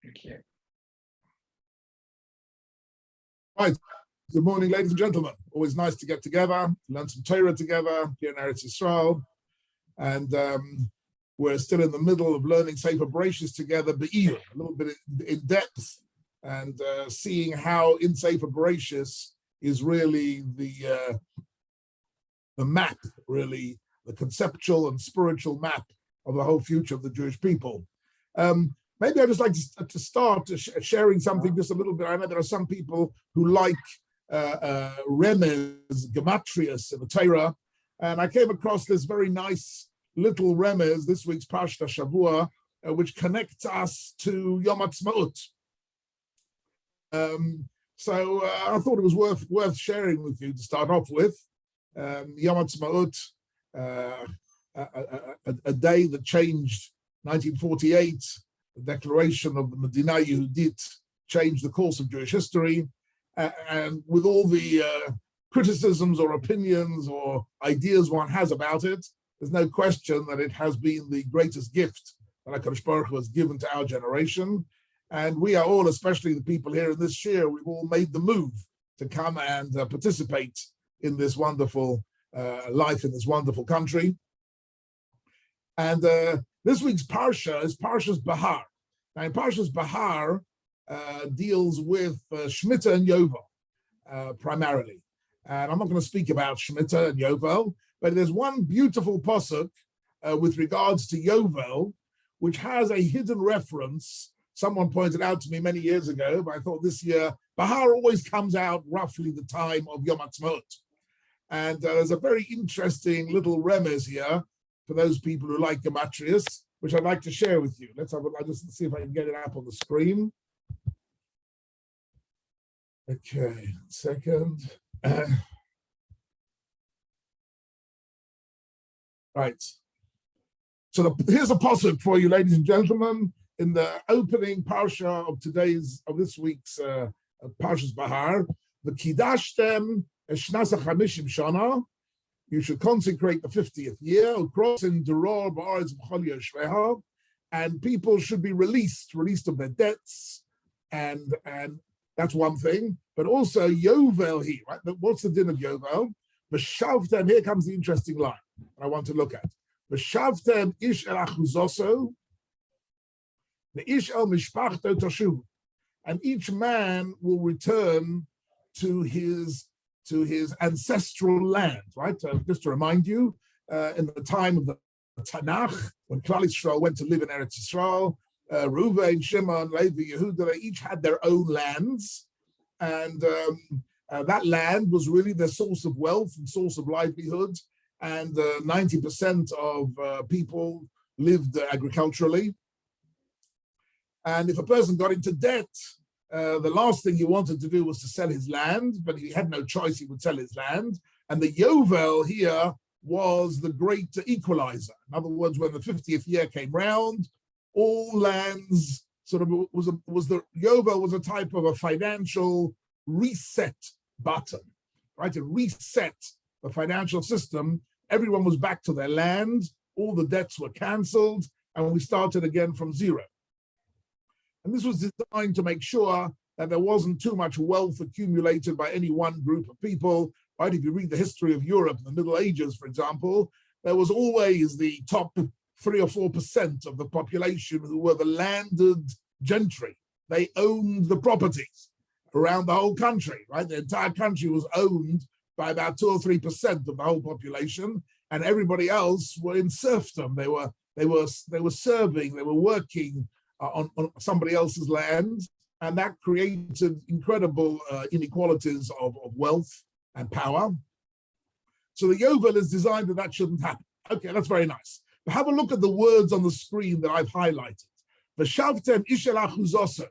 Thank you. Right. Good morning, ladies and gentlemen. Always nice to get together, learn some Torah together here in Eretz Yisrael. And we're still in the middle of learning Sefer Bereshis together, a little bit in depth, and seeing how in Sefer Bereshis is really the map, really the conceptual and spiritual map of the whole future of the Jewish people. Maybe I'd just like to start sharing something just a little bit. I know there are some people who like remez, gematrias in the Torah, and I came across this very nice little remez, this week's Parshat Shavua, which connects us to Yom Ha'atzmaut. So I thought it was worth sharing with you to start off with. Yom Ha'atzmaut, a day that changed 1948, the declaration of the Medina Yehudit changed the course of Jewish history, and with all the criticisms or opinions or ideas one has about it, there's no question that it has been the greatest gift that HaKadosh Baruch Hu has given to our generation. And we are all, especially the people here in this year, we've all made the move to come and participate in this wonderful life in this wonderful country. And this week's Parsha is Parshas Bahar. Now, in Parshas Bahar deals with Shemitah and Yovel primarily. And I'm not going to speak about Shemitah and Yovel, but there's one beautiful pasuk with regards to Yovel, which has a hidden reference. Someone pointed out to me many years ago, but I thought this year, Bahar always comes out roughly the time of Yom Ha'atzmaut. And there's a very interesting little remez here for those people who like gematrias, which I'd like to share with you. I'll just see if I can get it up on the screen. Okay, second. Right. So here's a pasuk for you, ladies and gentlemen, in the opening parsha of this week's Parshas Bahar. The Kidashtem Eshnasa Chamishim Shana. You should consecrate the 50th year, and people should be released of their debts, and that's one thing. But also Yovel here, right? What's the din of Yovel? V'shavtem, here comes the interesting line I want to look at. V'shavtem ish el achuzoso, the ish el mishpachto tashuv, and each man will return to his ancestral land, right? Just to remind you, in the time of the Tanakh, when Klal Yisrael went to live in Eretz Yisrael, Reuven, Shimon, Levi, Yehuda, they each had their own lands, and that land was really their source of wealth and source of livelihood, and 90% of people lived agriculturally. And if a person got into debt, the last thing he wanted to do was to sell his land, but if he had no choice, he would sell his land. And the Yovel here was the great equalizer. In other words, when the 50th year came round, all lands sort of the Yovel was a type of a financial reset button, right? To reset the financial system. Everyone was back to their land, all the debts were cancelled, and we started again from zero. And this was designed to make sure that there wasn't too much wealth accumulated by any one group of people, right? If you read the history of Europe in the Middle Ages, for example, there was always the top 3 or 4% of the population who were the landed gentry. They owned the properties around the whole country, right? The entire country was owned by about 2 or 3% of the whole population, and everybody else were in serfdom. They were serving, they were working on somebody else's land, and that created incredible inequalities of wealth and power. So the Yovel is designed that shouldn't happen. Okay, that's very nice. But have a look at the words on the screen that I've highlighted. V'shavtem ish el achuzoso,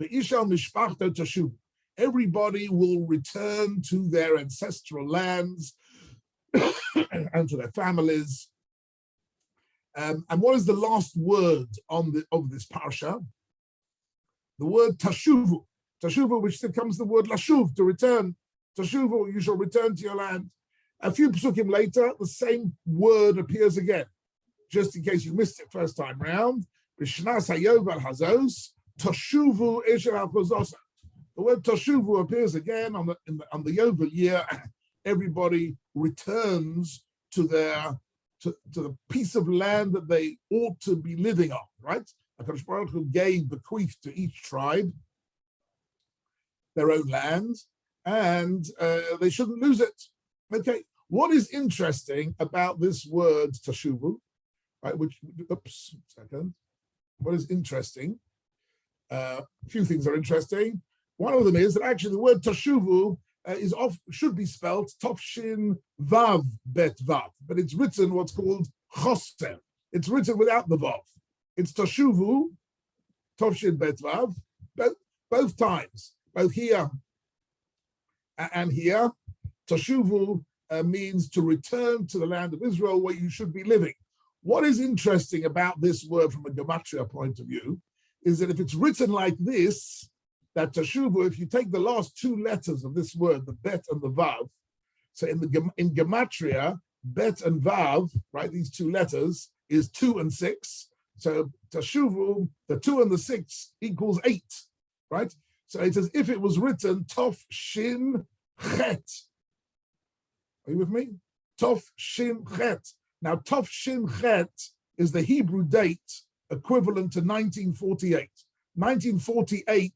v'ish el mishpachto tashuv. Everybody will return to their ancestral lands and to their families. And what is the last word of this parsha? The word tashuvu. Tashuvu, which comes the word lashuv, to return. Tashuvu, you shall return to your land. A few psukim later, the same word appears again. Just in case you missed it first time round, B'shnas hayovel hazos toshuvu isher al-chuzosa. The word toshuvu appears again on the Yovel year. Everybody returns to the piece of land that they ought to be living on, right? HaKadosh Baruch Hu gave bequeath to each tribe their own land, and they shouldn't lose it. Okay, what is interesting about this word tashuvu, right? What is interesting? A few things are interesting. One of them is that actually the word tashuvu should be spelled Tofshin Vav Bet Vav, but it's written what's called Choser. It's written without the Vav. It's Tashuvu, Tofshin Bet Vav, both times, both here and here. Tashuvu means to return to the land of Israel where you should be living. What is interesting about this word from a gematria point of view is that if it's written like this, that tashuvu, if you take the last two letters of this word, the bet and the vav, so in gematria, bet and vav, right, these two letters is 2 and 6. So tashuvu, the 2 and the 6 equals 8, right? So it's as if it was written tof shin chet. Are you with me? Tof shin chet. Now tof shin chet is the Hebrew date equivalent to 1948. 1948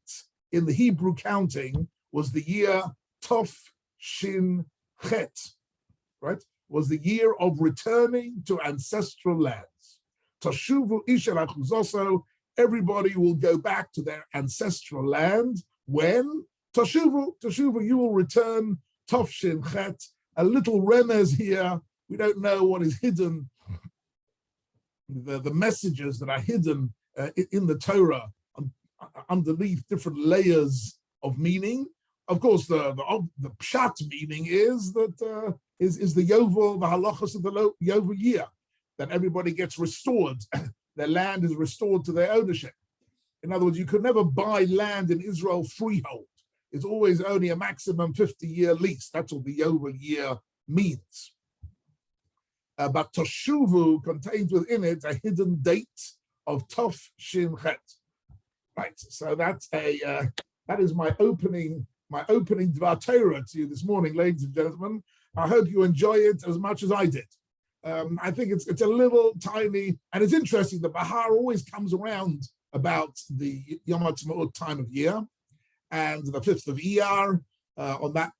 in the Hebrew counting was the year Tov Shin Chet, right? Was the year of returning to ancestral lands. Tashuvu Isher Achuzoso, everybody will go back to their ancestral land. When? Tashuvu, you will return Tov Shin Chet. A little remez here. We don't know what is hidden, the messages that are hidden in the Torah underneath different layers of meaning. Of course, the pshat meaning is that is the Yovel, the halachas of the Yovel year, that everybody gets restored. Their land is restored to their ownership. In other words, you could never buy land in Israel freehold. It's always only a maximum 50-year lease. That's what the Yovel year means. But Toshuvu contains within it a hidden date of Tov Shin Chet. Right, so that is my opening Dvar Torah to you this morning, ladies and gentlemen. I hope you enjoy it as much as I did. I think it's a little tiny, and it's interesting that Bahar always comes around about the Yom HaTzmaut time of year, and the 5th of Iyar, on that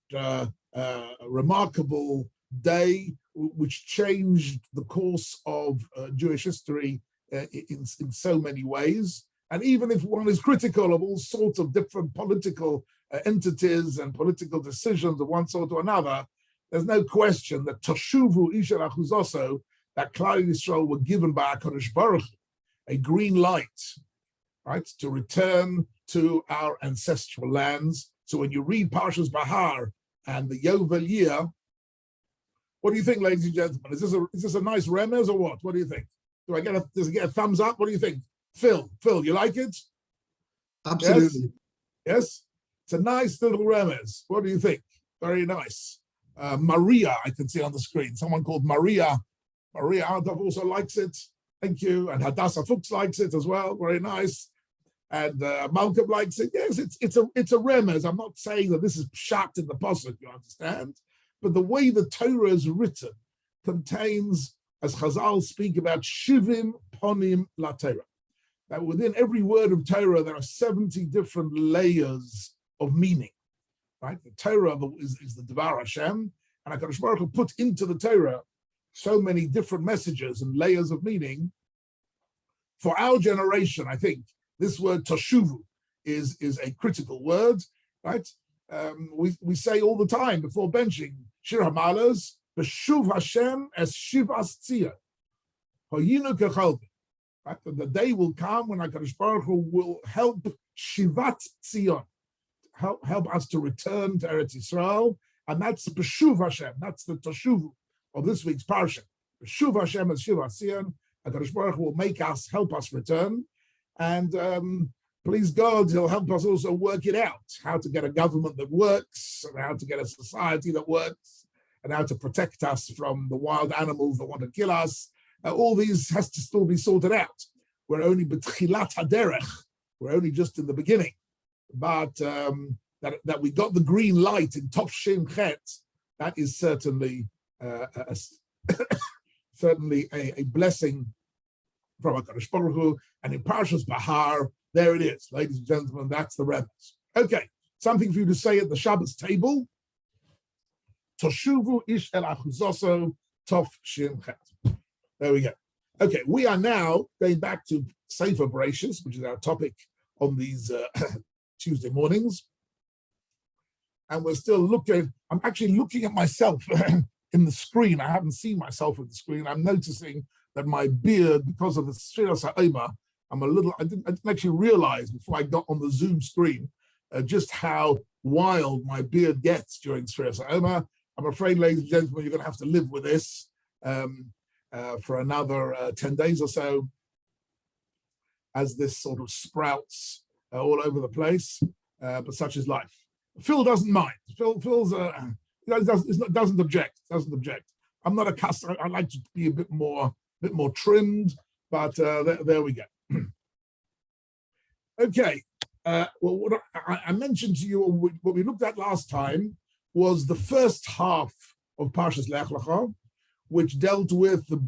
remarkable day, which changed the course of Jewish history in so many ways. And even if one is critical of all sorts of different political entities and political decisions of one sort or another, there's no question that Toshuvu Isher Achuzoso, that Klal Yisrael were given by HaKadosh Baruch Hu, a green light, right, to return to our ancestral lands. So when you read Parshas Bahar and the Yovel year, what do you think, ladies and gentlemen? Is this a nice remez or what? What do you think? Does it get a thumbs up? What do you think? Phil, you like it? Absolutely. Yes? It's a nice little remez. What do you think? Very nice. Maria, I can see on the screen. Someone called Maria. Maria Ardov also likes it. Thank you. And Hadassah Fuchs likes it as well. Very nice. And Malcolm likes it. Yes, it's a remez. I'm not saying that this is pshat in the pasuk, you understand? But the way the Torah is written contains, as Chazal speak about, shivim ponim la Torah. That within every word of Torah, there are 70 different layers of meaning, right? The Torah is the Dvar Hashem, and HaKadosh Baruch Hu put into the Torah so many different messages and layers of meaning. For our generation, I think this word Toshuvu is a critical word, right? We say all the time before benching, Shir HaMalos, B'shuv Hashem es Shivas Tzia, Hoyinu Kechalvi. Right? The day will come when HaKadosh Baruch Hu will help Shivat Tzion, help us to return to Eretz Yisrael, and that's B'shuv Hashem. That's the Toshuvu of this week's parsha. B'shuv Hashem es Shivat Tzion. HaKadosh Baruch Hu will help us return, and please God, He'll help us also work it out, how to get a government that works, and how to get a society that works, and how to protect us from the wild animals that want to kill us. All these has to still be sorted out. we're only betchilat haderech, we're only just in the beginning. But that we got the green light in Tov Shin Chet, that is certainly certainly a blessing from HaKadosh Baruch Hu. And in Parshas Bahar, there it is, ladies and gentlemen, that's the Rebbe's. Okay, something for you to say at the Shabbos table. Toshuvu ish el achuzoso Tov Shin Chet. There we go. Okay, we are now going back to Sefer Bereshis, which is our topic on these Tuesday mornings. And we're still looking, I'm actually looking at myself in the screen. I haven't seen myself in the screen. I'm noticing that my beard, because of the Sfiras HaOmer, I didn't actually realize before I got on the Zoom screen just how wild my beard gets during Sfiras HaOmer. I'm afraid, ladies and gentlemen, you're going to have to live with this for another 10 days or so, as this sort of sprouts all over the place, but such is life. Phil doesn't mind. Phil's doesn't object. I'm not a customer. I like to be a bit more trimmed, but there we go. Okay. Well, what I mentioned to you, what we looked at last time was the first half of Parshas Lech Lecha, which dealt with the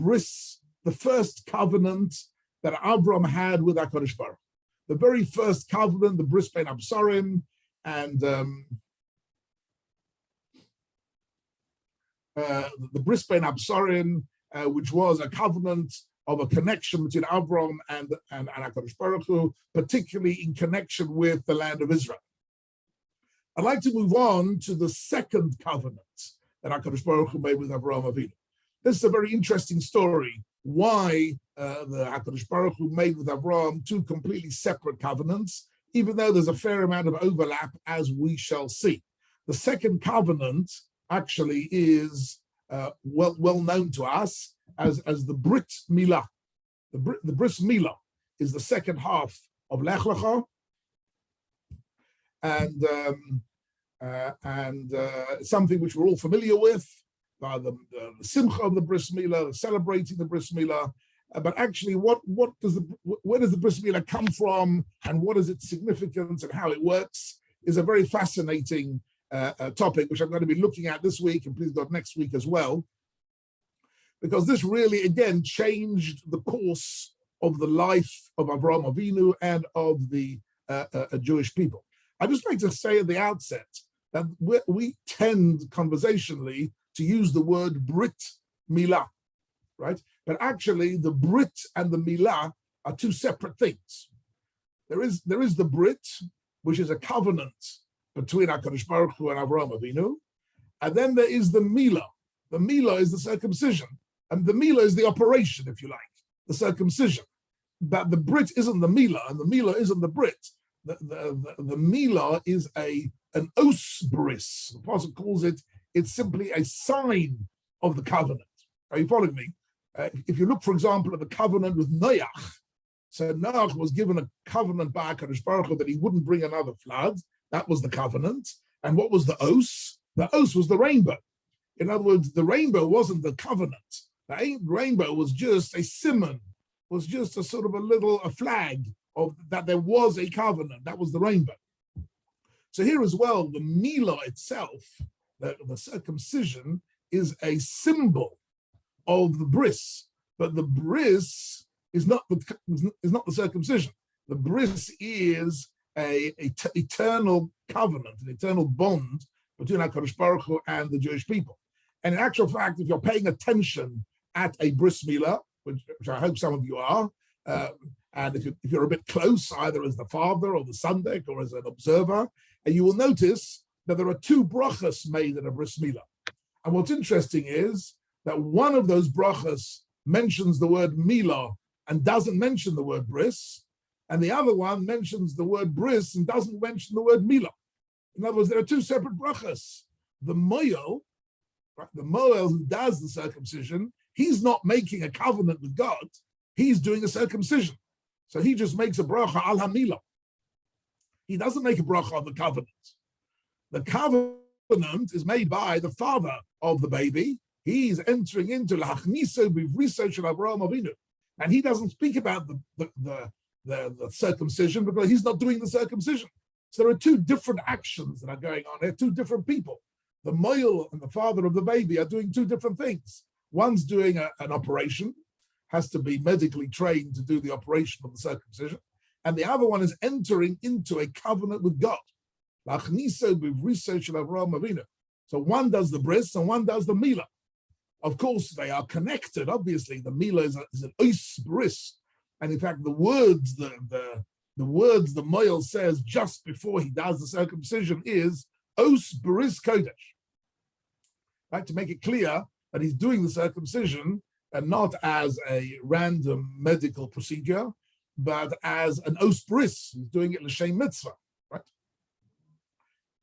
first covenant that Avram had with HaKadosh Baruch. The very first covenant, the bris bein absarim, and the bris bein absarim, which was a covenant of a connection between Avram and HaKadosh Baruch Hu, particularly in connection with the land of Israel. I'd like to move on to the second covenant that HaKadosh Baruch Hu made with Avraham Avinu. This is a very interesting story, why the HaKadosh Baruch Hu made with Avraham two completely separate covenants, even though there's a fair amount of overlap, as we shall see. The second covenant actually is well known to us as the Brit Milah. The Bris Milah is the second half of Lech Lecha, and something which we're all familiar with, the simcha of the Bris Milah, celebrating the Bris Milah. But actually, where does the Bris Milah come from, and what is its significance and how it works, is a very fascinating topic, which I'm going to be looking at this week, and please God next week as well, because this really, again, changed the course of the life of Avraham Avinu and of the Jewish people. I'd just like to say at the outset that we tend conversationally to use the word Brit Milah, right? But actually, the Brit and the Milah are two separate things. There is the Brit, which is a covenant between HaKadosh Baruch Hu and Avraham Avinu, and then there is the Milah. The Milah is the circumcision, and the Milah is the operation, if you like, the circumcision. But the Brit isn't the Milah, and the Milah isn't the Brit. The Milah is an os bris. The apostle calls it. It's simply a sign of the covenant. Are you following me? If you look, for example, at the covenant with Noach, so Noach was given a covenant by HaKadosh Baruch Hu that he wouldn't bring another flood. That was the covenant. And what was the os? The os was the rainbow. In other words, the rainbow wasn't the covenant. The rainbow was just a simon, was just a sort of a flag of that there was a covenant. That was the rainbow. So here as well, the milah itself, the circumcision, is a symbol of the bris, but the bris is not the circumcision. The bris is a eternal covenant, an eternal bond between HaKadosh Baruch Hu and the Jewish people. And in actual fact, if you're paying attention at a bris milah, which I hope some of you are, and if you're a bit close, either as the father or the sandek or as an observer, and you will notice that there are two brachas made in a bris milah. And what's interesting is that one of those brachas mentions the word milah and doesn't mention the word bris, and the other one mentions the word bris and doesn't mention the word milah. In other words, there are two separate brachas. The moel, right, the moel who does the circumcision, he's not making a covenant with God, he's doing a circumcision. So he just makes a bracha al ha-milah. He doesn't make a bracha on the covenant. The covenant is made by the father of the baby. He's entering into l'achniso b'vriso shel Avraham Avinu. And he doesn't speak about the circumcision because he's not doing the circumcision. So there are two different actions that are going on. They're two different people. The moil and the father of the baby are doing two different things. One's doing an operation, has to be medically trained to do the operation of the circumcision. And the other one is entering into a covenant with God. So one does the bris and one does the milah. Of course, they are connected. Obviously, the milah is an ois bris. And in fact, the words the moil says just before he does the circumcision is os bris kodesh. Right, to make it clear that he's doing the circumcision and not as a random medical procedure, but as an os bris. He's doing it l'shem mitzvah, right?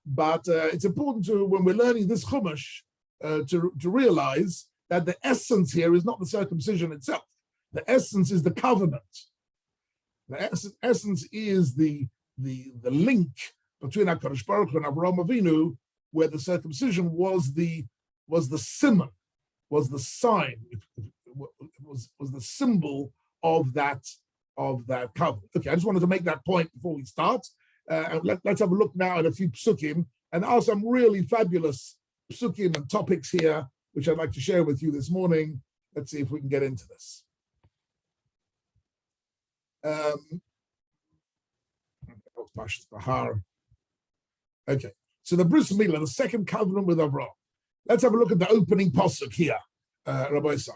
But it's important to, when we're learning this chumash, to realize that the essence here is not the circumcision itself. The essence is the covenant. The essence is the link between HaKadosh Baruch Hu and Avraham Avinu, where the circumcision was the simon, was the sign, was the symbol of that covenant. Okay, I just wanted to make that point before we start. Let's have a look now at a few psukim, and there are some really fabulous psukim and topics here, which I'd like to share with you this morning. Let's see if we can get into this. Okay, so the Bris Milah, the second covenant with Avraham. Let's have a look at the opening pasuk here, Rabbi Sai.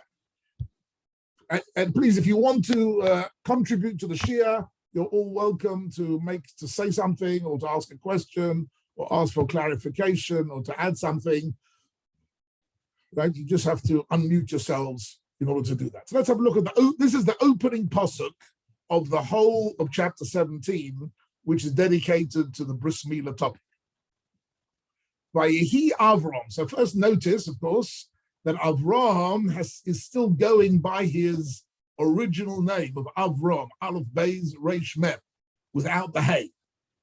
And please, if you want to contribute to the Shia, you're all welcome to say something or to ask a question or ask for clarification or to add something. Right? You just have to unmute yourselves in order to do that. So let's have a look at this is the opening pasuk of the whole of chapter 17, which is dedicated to the Bris Milah topic. Vayehi Avram. So first notice, of course, that Avram is still going by his original name of Avram, Aleph Beis Reish Mem, without the Hey,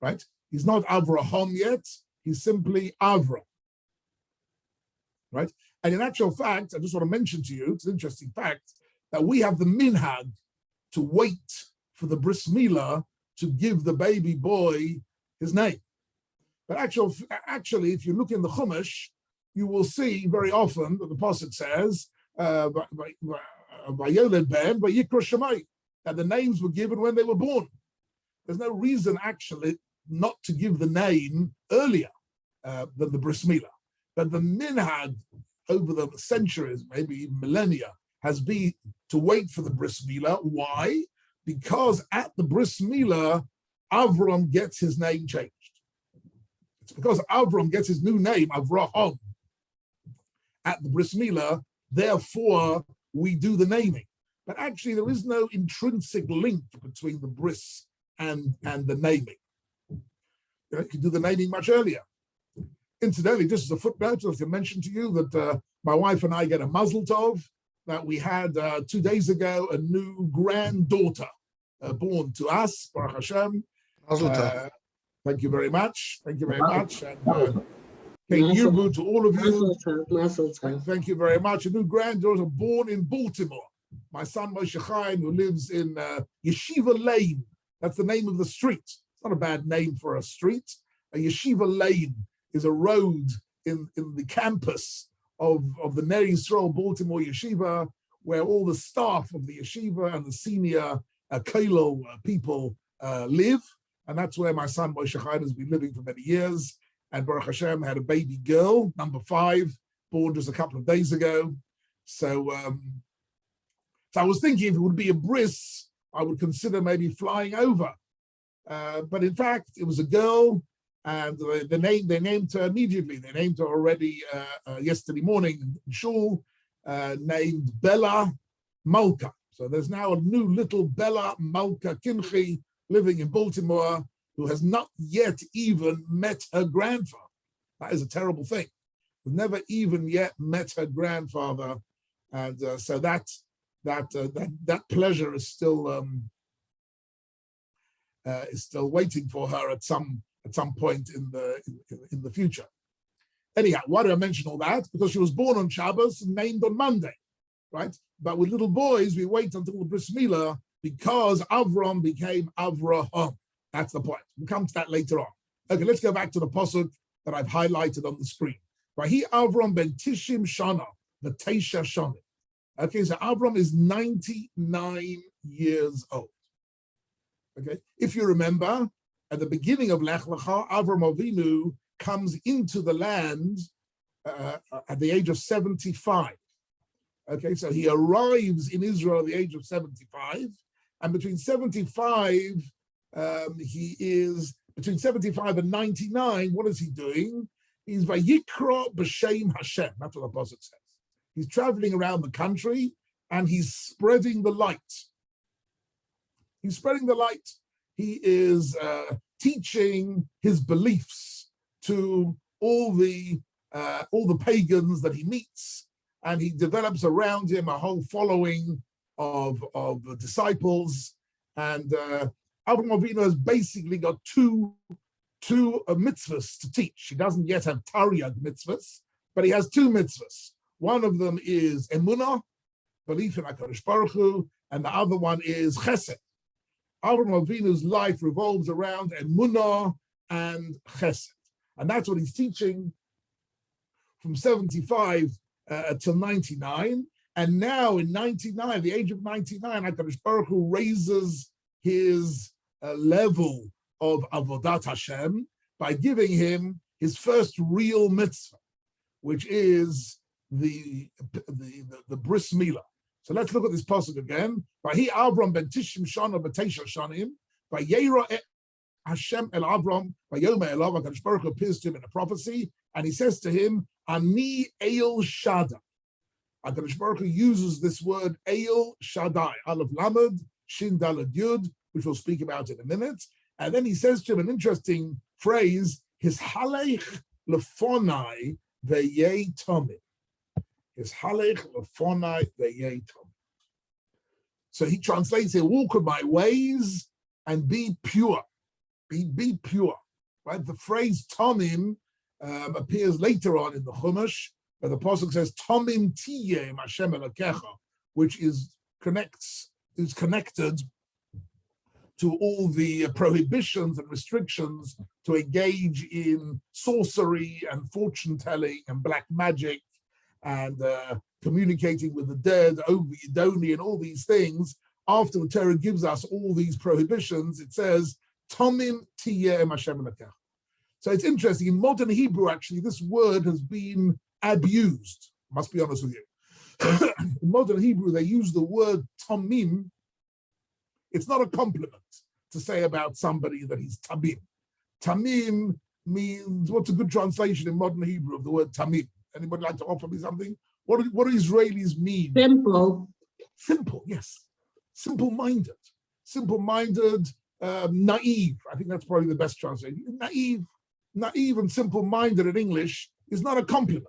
right? He's not Avraham yet, he's simply Avram, right? And in actual fact, I just want to mention to you, it's an interesting fact, that we have the minhag to wait for the Bris Milah to give the baby boy his name. But actually, if you look in the Chumash, you will see very often that the pasuk says, "Vayoled ben vayikra shemai," that the names were given when they were born. There's no reason actually not to give the name earlier than the Bris Milah. But the minhag over the centuries, maybe even millennia, has been to wait for the Bris Milah. Why? Because at the Bris Milah, Avram gets his name changed. It's because Avram gets his new name, Avraham, at the Bris Milah, therefore we do the naming. But actually there is no intrinsic link between the bris and the naming. You can do the naming much earlier. Incidentally, just as a footnote, I can mention to you that my wife and I get a mazel tov, that we had 2 days ago a new granddaughter born to us, Baruch Hashem. Mazel tov. Thank you very much. Thank you very much. And Yirbu to all of you. Thank you very much. A new granddaughter born in Baltimore. My son Moshe Chaim, who lives in Yeshiva Lane. That's the name of the street. It's not a bad name for a street. A Yeshiva Lane is a road in the campus of the Ner Yisrael Baltimore Yeshiva, where all the staff of the yeshiva and the senior kollel people live. And that's where my son Moshe Chaim has been living for many years. And Baruch Hashem had a baby girl, number 5, born just a couple of days ago. So I was thinking if it would be a bris, I would consider maybe flying over. But in fact, it was a girl, and they named her immediately. They named her already yesterday morning in shul, named Bella Malka. So there's now a new little Bella Malka Kimche living in Baltimore, who has not yet even met her grandfather. That is a terrible thing. We've never even yet met her grandfather, and so that pleasure is still waiting for her at some point in the future. Anyhow, why do I mention all that? Because she was born on Shabbos and named on Monday. right? But with little boys, we wait until the bris milah because Avram became Avraham. That's the point. We'll come to that later on. Okay, let's go back to the pasuk that I've highlighted on the screen. He Avram ben Tishim Shana, the Teisha Shana. Okay, so Avram is 99 years old. Okay, if you remember, at the beginning of Lech Lecha, Avram Avinu comes into the land at the age of 75. Okay, so he arrives in Israel at the age of 75, and between 75 between 75 and 99, what is he doing? He's Vayikra b'Shem Hashem. That's what the pasuk says. He's traveling around the country and he's spreading the light. He's spreading the light. He is teaching his beliefs to all the pagans that he meets, and he develops around him a whole following of disciples. And Avram Avinu has basically got two mitzvahs to teach. He doesn't yet have Taryag mitzvahs, but he has two mitzvahs. One of them is emunah, belief in HaKadosh Baruch Hu, and the other one is chesed. Avram Avinu's life revolves around emunah and chesed. And that's what he's teaching from 75 till 99. And now in 99, the age of 99, HaKadosh Baruch Hu raises his level of Avodat Hashem by giving him his first real mitzvah, which is the bris milah. So let's look at this pasuk again. Vahi Avram ben Tishim Shana b'Teisha Shanim, Vayera Hashem el Avram, Vayomer elav, HaKadosh Baruch Hu appears to him in a prophecy, and he says to him, Ani El Shaddai. HaKadosh Baruch Hu uses this word El Shaddai, Aleph Lamed, Shin Daled Yud, which we'll speak about in a minute. And then he says to him an interesting phrase, his halech lefonai v'yei tomim. His halech lefonai v'yei tomim. So he translates it, walk in my ways and be pure. Be pure. Right? The phrase tomim appears later on in the Chumash, where the pasuk says, tomim tiyeh Hashem Elokecha, which is connected to all the prohibitions and restrictions to engage in sorcery and fortune-telling and black magic and communicating with the dead, over Yidoni, and all these things. After the Torah gives us all these prohibitions, it says, Tomim tiyeh Hashem Elokecha. So it's interesting, in modern Hebrew, actually, this word has been abused. I must be honest with you. In modern Hebrew, they use the word Tomim. It's not a compliment to say about somebody that he's Tamim. Tamim means, what's a good translation in modern Hebrew of the word Tamim? Anybody like to offer me something? What do Israelis mean? Simple. Simple, yes. Simple-minded. Simple-minded, naive. I think that's probably the best translation. Naive and simple-minded in English is not a compliment.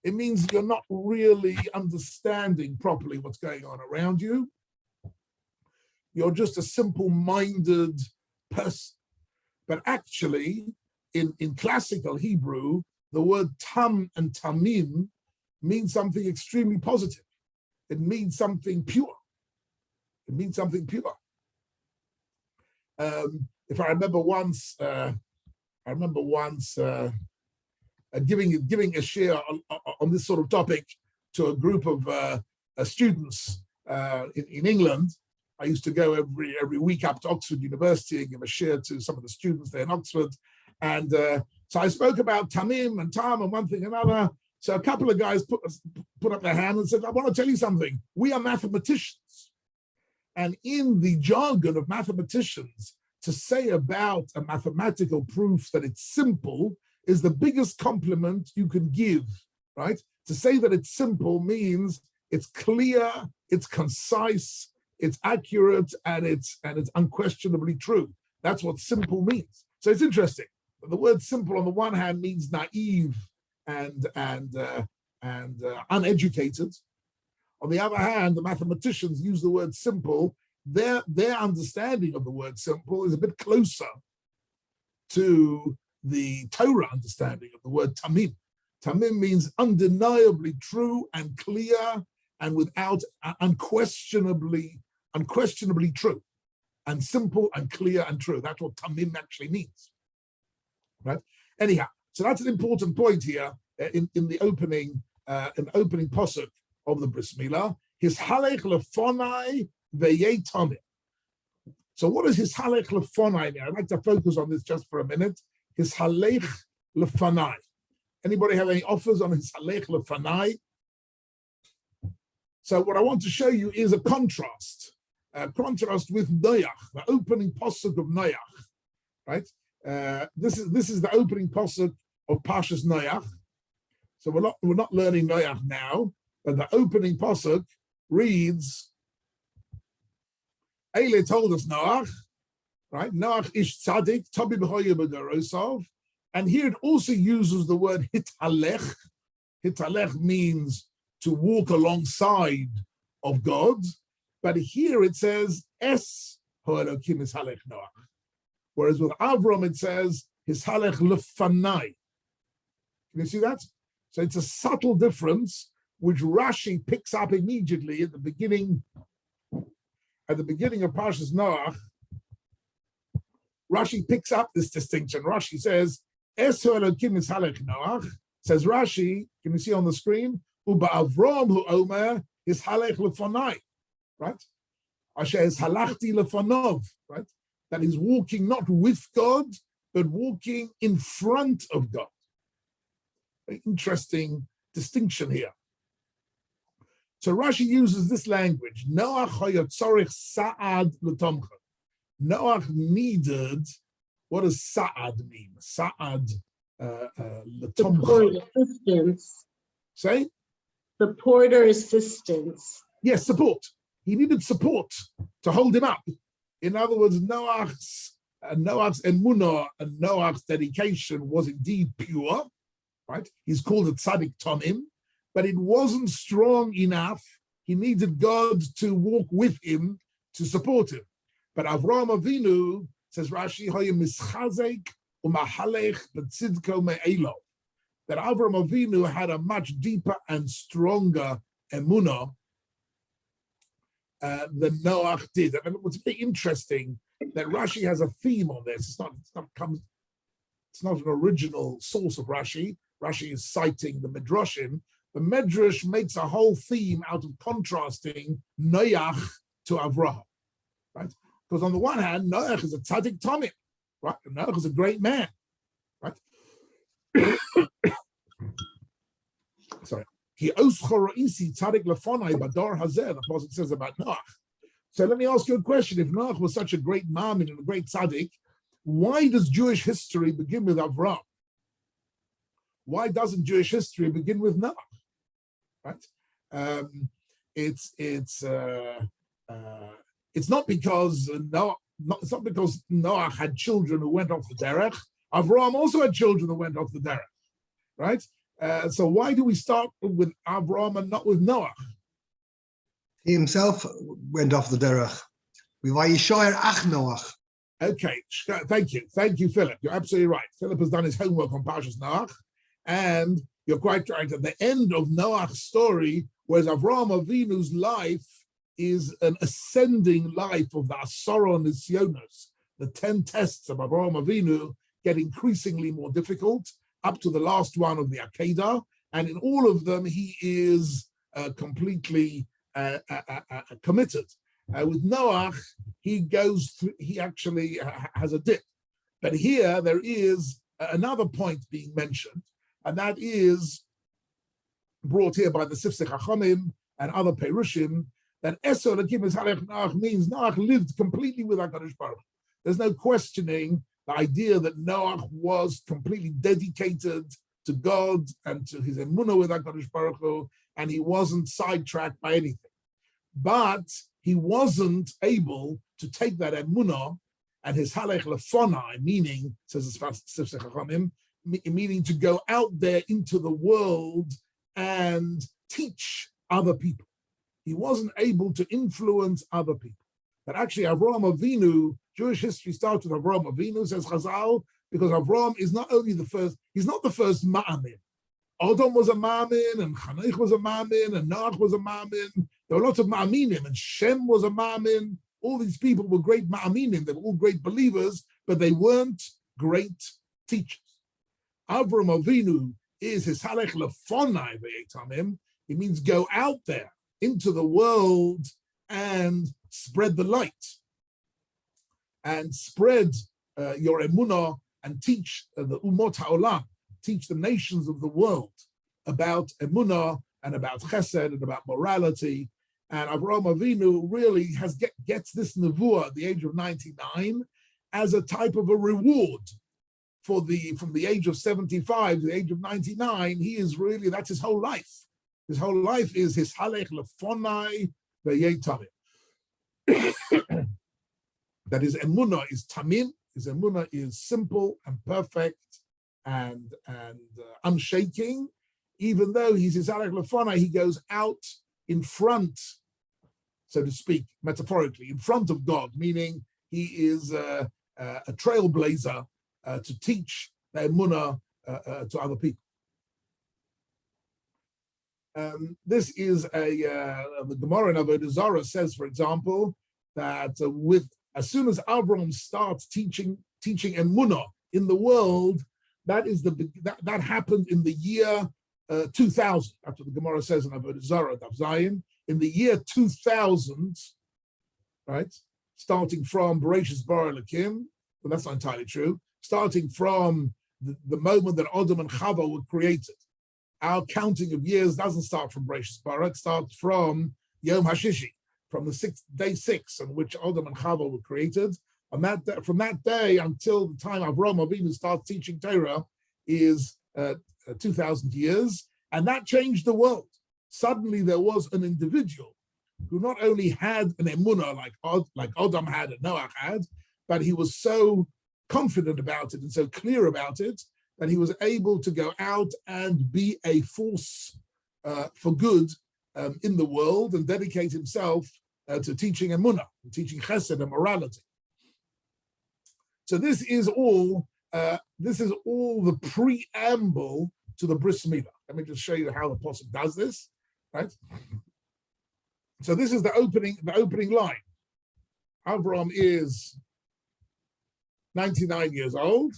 It means you're not really understanding properly what's going on around you. You're just a simple-minded person. But actually, in classical Hebrew, the word tam and tamim means something extremely positive. It means something pure. It means something pure. If I remember once giving a share on this sort of topic to a group of students in England. I used to go every week up to Oxford University and give a share to some of the students there in Oxford. And so I spoke about Tamim and Tam and one thing and another. So a couple of guys put up their hand and said, I want to tell you something. We are mathematicians. And in the jargon of mathematicians, to say about a mathematical proof that it's simple is the biggest compliment you can give, right? To say that it's simple means it's clear, it's concise, it's accurate, and it's unquestionably true. That's what simple means. So it's interesting. The word simple on the one hand means naive and uneducated. On the other hand, the mathematicians use the word simple. Their understanding of the word simple is a bit closer to the Torah understanding of the word tamim. Tamim means undeniably true and clear and without unquestionably true, and simple and clear and true. That's what tamim actually means, right? Anyhow, so that's an important point here in the opening pasuk of the Bris Milah. His halech lefonai v'yei tamim. So what is his halech lefonai mean? I'd like to focus on this just for a minute. His halech lefonai. Anybody have any offers on his halech lefonai? So what I want to show you is a contrast with Noach, the opening pasuk of Noach, right? This is the opening pasuk of Parshas Noach. So we're not learning Noach now, but the opening pasuk reads, Eile told us Noach, right? Noach ish tzaddik, tobi b'hoye b'dorosav, and here it also uses the word hitalech. Hitalech means to walk alongside of God, but here it says es ho'elokim is halech Noach, whereas with Avram it says his halech lefanai. Can you see that? So it's a subtle difference which Rashi picks up immediately at the beginning of Parshas Noach. Rashi picks up this distinction. Rashi says es ho'elokim is halech Noach. Says Rashi, can you see on the screen? Uba Avram hu omer is halech lefanai, right? Asher is halachti lefanov, right? That is walking not with God, but walking in front of God. Very interesting distinction here. So Rashi uses this language. Noach hayatzorich sa'ad l'tomcha. Noach needed, what does sa'ad mean? Sa'ad l'tomcha. Assistance. Say? Support or assistance. Yes, support. He needed support to hold him up. In other words, Noach's emunah and Noach's dedication was indeed pure, right? He's called a tzaddik tomim, but it wasn't strong enough. He needed God to walk with him, to support him. But Avraham Avinu, says Rashi, hoye mischazek u'mahalech b'tzidko me'elo, that Avraham Avinu had a much deeper and stronger emunah than Noach did. And what's very interesting that Rashi has a theme on this. It's not an original source of Rashi. Rashi is citing the Midrashim. The Midrash makes a whole theme out of contrasting Noach to Avraham, right? Because on the one hand, Noach is a tzaddik tomim, right? Noach is a great man, right? Sorry. The Pasuk says about Noach. So let me ask you a question. If Noach was such a great ma'amin and a great tzaddik, why does Jewish history begin with Avraham? Why doesn't Jewish history begin with Noach? Right? It's not because Noach had children who went off the derech. Avraham also had children who went off the derech, right? So why do we start with Avraham and not with Noach? He himself went off the derech. Okay, thank you, Philip. You're absolutely right. Philip has done his homework on Parshas Noach, and you're quite right. At the end of Noach's story, whereas Avraham Avinu's life is an ascending life of the Asara Nisyonos, the 10 tests of Avraham Avinu get increasingly more difficult, up to the last one of the Akedah, and in all of them he is completely committed. With Noach, he actually has a dip. But here there is another point being mentioned, and that is brought here by the Sifsei Chachamim and other Perushim, that Esor Lakim is Halech Noach means Noach lived completely with HaKadosh Baruch Hu. There's no questioning the idea that Noach was completely dedicated to God and to his emunah with HaKadosh Baruch Hu, and he wasn't sidetracked by anything. But he wasn't able to take that emunah and his halech lefonai, meaning, says the Sifsei Chachamim, meaning to go out there into the world and teach other people. He wasn't able to influence other people. But actually, Avraham Avinu, Jewish history starts with Avraham Avinu, says Chazal, because Avraham is not only the first, he's not the first ma'amim Adam was a Ma'amin, and Chanech was a Ma'amin, and Noach was a Ma'amin. There were lots of Ma'aminim, and Shem was a Ma'amin. All these people were great Ma'aminim. They were all great believers, but they weren't great teachers. Avram Avinu is his halech lefonai ve'etamim. It means go out there into the world and spread the light, and spread your emunah, and teach the umot ha'olam, teach the nations of the world about emunah and about chesed and about morality. And Avraham Avinu really gets this nevuah at the age of 99 as a type of a reward from the age of 75 to the age of 99. He is really, that's his whole life. His whole life is his halech lefonai ve'yetamim. That his emunah is tamim, his emunah is simple and perfect and unshaking. Even though he's his halech lefonai, he goes out in front, so to speak, metaphorically, in front of God, meaning he is a trailblazer to teach the emunah to other people. This is the Gemara in Avodah Zarah says, for example, that as soon as Abraham starts teaching emunah in the world, that happened in the year 2000. That's what the Gemara says in Avodah Zarah, Daf Zayin. In the year 2000, right, starting from Bereshis bara Elokim, but that's not entirely true. Starting from the moment that Adam and Chava were created. Our counting of years doesn't start from Bereshis bara, it starts from Yom HaShishi, from the day 6 on which Adam and Chava were created. And from that day until the time Avraham Avinu starts teaching Torah is 2,000 years, and that changed the world. Suddenly there was an individual who not only had an emunah like Adam had and Noach had, but he was so confident about it and so clear about it that he was able to go out and be a force for good in the world and dedicate himself to teaching emunah, teaching chesed and morality. So this is all the preamble to the bris milah. Let me just show you how the pasuk does this, right? So this is the opening line. Avraham is 99 years old,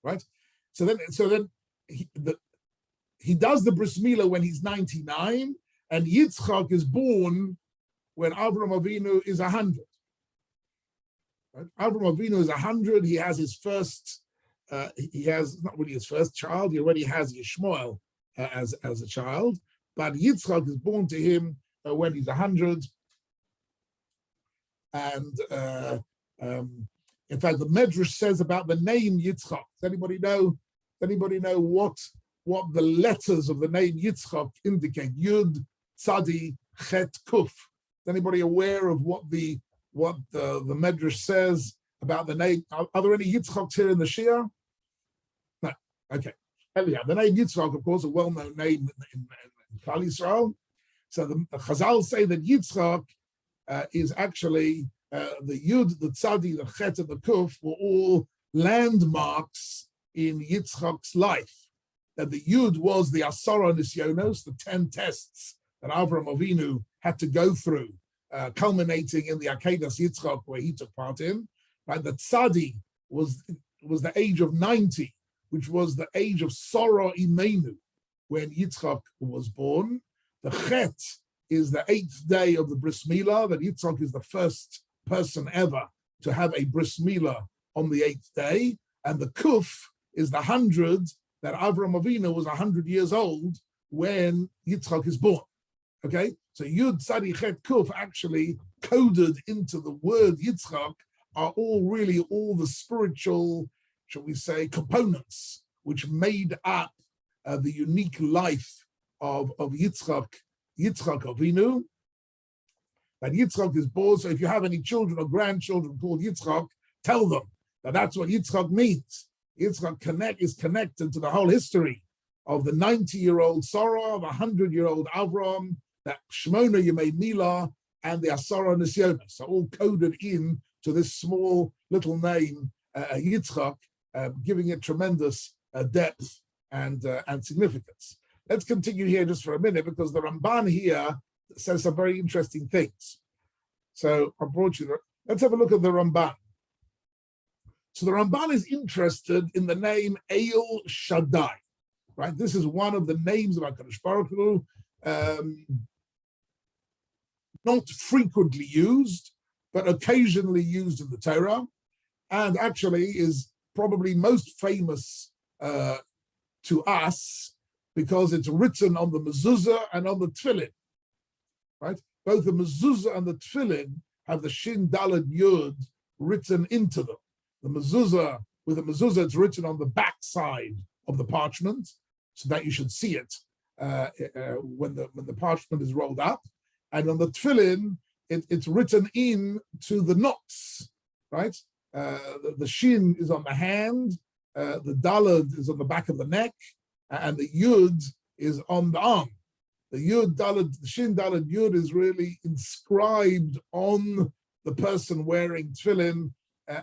right? So then he does the bris milah when he's 99, and Yitzchak is born when Avraham Avinu is 100. Right? Avraham Avinu is 100. He has his first. He has not really his first child. He already has Yishmael as a child, but Yitzchak is born to him when he's 100. And in fact, the Medrash says about the name Yitzchak. Does anybody know what the letters of the name Yitzchak indicate? Yud, Tzadi, Chet, Kuf. Is anybody aware of what the Medrash says about the name? Are there any Yitzchaks here in the Shia? No. Okay. Anyhow, the name Yitzchak, of course, a well-known name in Klal Yisrael. So the Chazal say that Yitzchak is actually the Yud, the Tzadi, the Chet, and the Kuf were all landmarks in Yitzchak's life. That the Yud was the Asara Nisyonos, the 10 tests that Avraham Avinu had to go through, culminating in the Akedas Yitzchak, where he took part in. Right? The Tzadi was the age of 90, which was the age of Sorah Imenu, when Yitzchak was born. The Chet is the 8th day of the bris milah, that Yitzchak is the first person ever to have a bris milah on the 8th day. And the Kuf is the 100, that Avraham Avinu was 100 years old when Yitzchak is born. Okay, so Yud, Tzadi, Chet, Kuf actually coded into the word Yitzchak are all the spiritual, shall we say, components which made up the unique life of Yitzchak Avinu. That Yitzchak is born, so if you have any children or grandchildren called Yitzchak, tell them that that's what Yitzchak means. Yitzchak is connected to the whole history of the 90-year-old Sarah, the 100-year-old Avram, that Shmona Yemei Milah, and the Asara Nisyonos, are all coded in to this small little name, Yitzchak, giving it tremendous depth and significance. Let's continue here just for a minute, because the Ramban here says some very interesting things. So I brought you, let's have a look at the Ramban. So the Ramban is interested in the name El Shaddai, right? This is one of the names of HaKadosh Baruch Hu, not frequently used, but occasionally used in the Torah, and actually is probably most famous to us because it's written on the mezuzah and on the tefillin, right? Both the mezuzah and the tefillin have the Shin Daled Yud written into them. The mezuzah, with the mezuzah, it's written on the back side of the parchment, so that you should see it when the parchment is rolled up. And on the tefillin, it's written in to the knots, right? The shin is on the hand, the dalad is on the back of the neck, and the yud is on the arm. The yud dalad, the shin dalad yud is really inscribed on the person wearing tefillin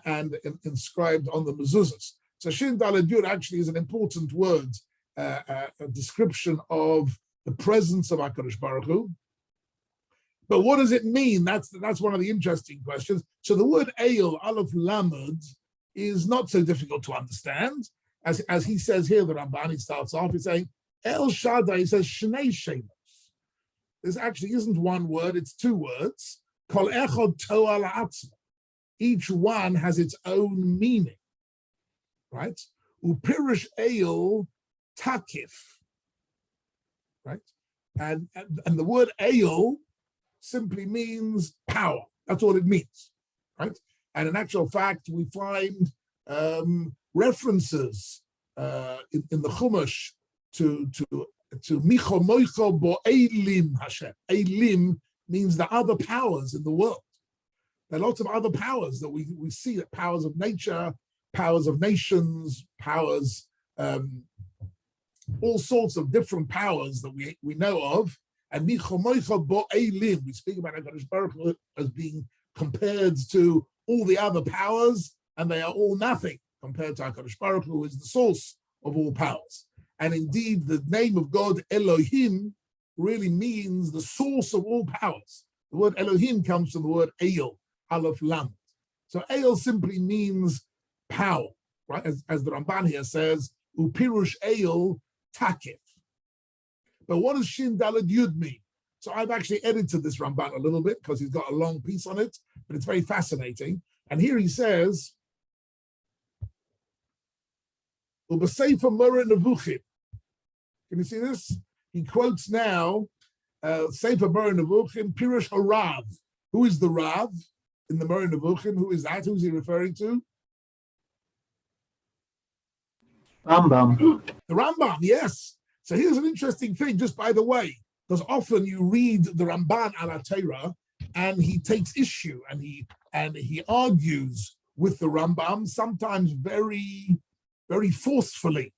and inscribed on the mezuzahs. So shin dalad yud actually is an important word, a description of the presence of HaKadosh Baruch Hu. But what does it mean? That's one of the interesting questions. So the word Eil, Aleph Lamed, is not so difficult to understand. As he says here, the Ramban, he starts off, he's saying, El Shaddai, he says, Shnei Shemos. This actually isn't one word, it's two words. Kol echad toa la'atzma. Each one has its own meaning, right? Upirish Eil Takif, right? And the word Eil simply means power. That's all it means, right? And in actual fact, we find references in the Chumash to Micho Moicho Bo Eilim Hashem. Eilim means the other powers in the world. There are lots of other powers that we see, that powers of nature, powers of nations, powers, all sorts of different powers that we know of. And Micho Moicho Bo Eilim, we speak about HaKadosh Baruch Hu as being compared to all the other powers, and they are all nothing compared to HaKadosh Baruch Hu, who is the source of all powers. And indeed, the name of God, Elohim, really means the source of all powers. The word Elohim comes from the word Eil, Aleph Lamed. So Eil simply means power, right? As the Ramban here says, Upirush Eil Takif. But what does Shin Daled Yud mean? So I've actually edited this Ramban a little bit because he's got a long piece on it, but it's very fascinating. And here he says, U'b'sefer Moreh Nevuchim. Can you see this? He quotes now Sefer Moreh Nevuchim, Pirush HaRav. Who is the Rav in the Moreh Nevuchim? Who is that? Who is he referring to? Rambam. The Rambam, yes. So here's an interesting thing, just by the way, because often you read the Ramban ala Torah and he takes issue and he argues with the Rambam, sometimes very, very forcefully,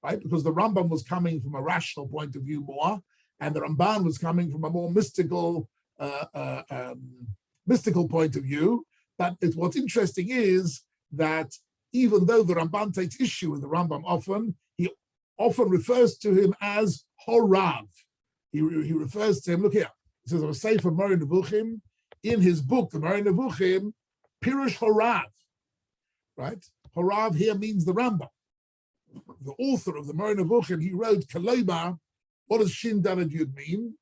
right? Because the Rambam was coming from a rational point of view more, and the Ramban was coming from a more mystical point of view. But what's interesting is that even though the Ramban takes issue with the Rambam often, he often refers to him as Horav. He refers to him, look here, he says, a Sefer Moreh Nevuchim, in his book, the Moreh Nevuchim, Pirush Horav, right? Horav here means the Rambam. The author of the Moreh Nevuchim, he wrote, Kaloma. What does Shin Daled Yud mean?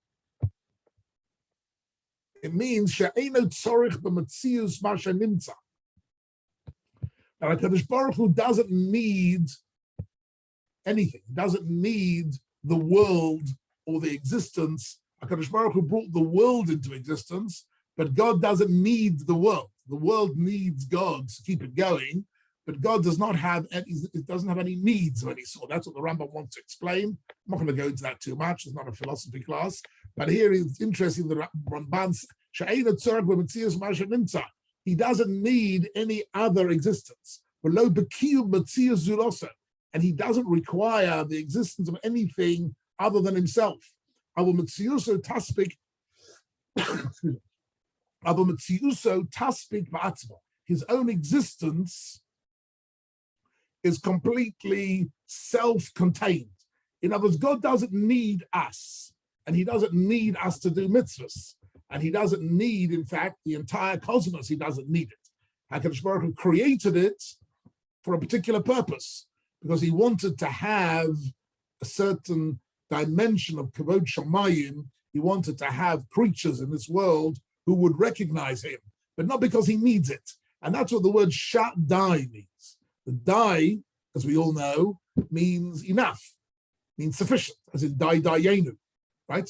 It means She'eino tzorich b'metzius ma shenimtza. Now, HaKadosh Baruch Hu doesn't need anything. He doesn't need the world or the existence. HaKadosh Baruch Hu brought the world into existence, but God doesn't need the world. The world needs God to keep it going, but God does not have any, it doesn't have any needs of any sort. That's what the Rambam wants to explain. I'm not going to go into that too much. It's not a philosophy class. But here it's interesting, the Ramban, he doesn't need any other existence. And he doesn't require the existence of anything other than himself. His own existence is completely self-contained. In other words, God doesn't need us, and he doesn't need us to do mitzvahs, and he doesn't need, in fact, the entire cosmos. He doesn't need it. HaKadosh Baruch Hu created it for a particular purpose, because he wanted to have a certain dimension of kavod shamayim. He wanted to have creatures in this world who would recognize him, but not because he needs it. And that's what the word shaddai means. The dai, as we all know, means enough, means sufficient, as in dayenu, right?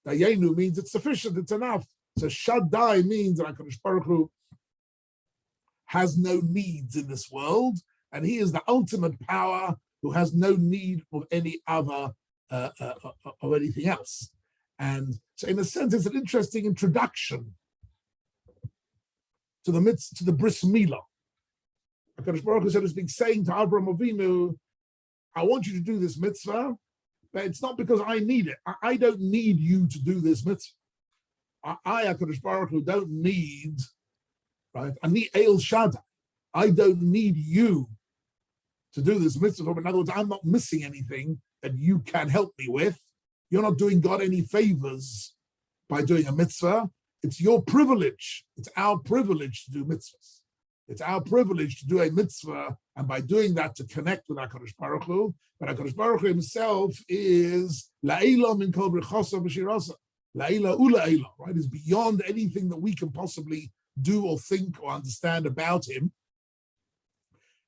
Dayenu means it's sufficient, it's enough. So shaddai means that HaKadosh Baruch Hu has no needs in this world, and he is the ultimate power who has no need of any other, of anything else. And so in a sense, it's an interesting introduction to the bris milah. HaKadosh Baruch Hu said, has been saying to Avraham Avinu, I want you to do this mitzvah, but it's not because I need it. I don't need you to do this mitzvah. I HaKadosh Baruch Hu, don't need, right? Ani El Shaddai. I don't need you to do this mitzvah. In other words, I'm not missing anything that you can help me with. You're not doing God any favors by doing a mitzvah. It's your privilege. It's our privilege to do mitzvahs. It's our privilege to do a mitzvah, and by doing that, to connect with HaKadosh Baruch Hu. But HaKadosh Baruch Hu himself is la'ila min kol brichosa v'shirasa. La'ila ula'ila, right? Is beyond anything that we can possibly do or think or understand about him.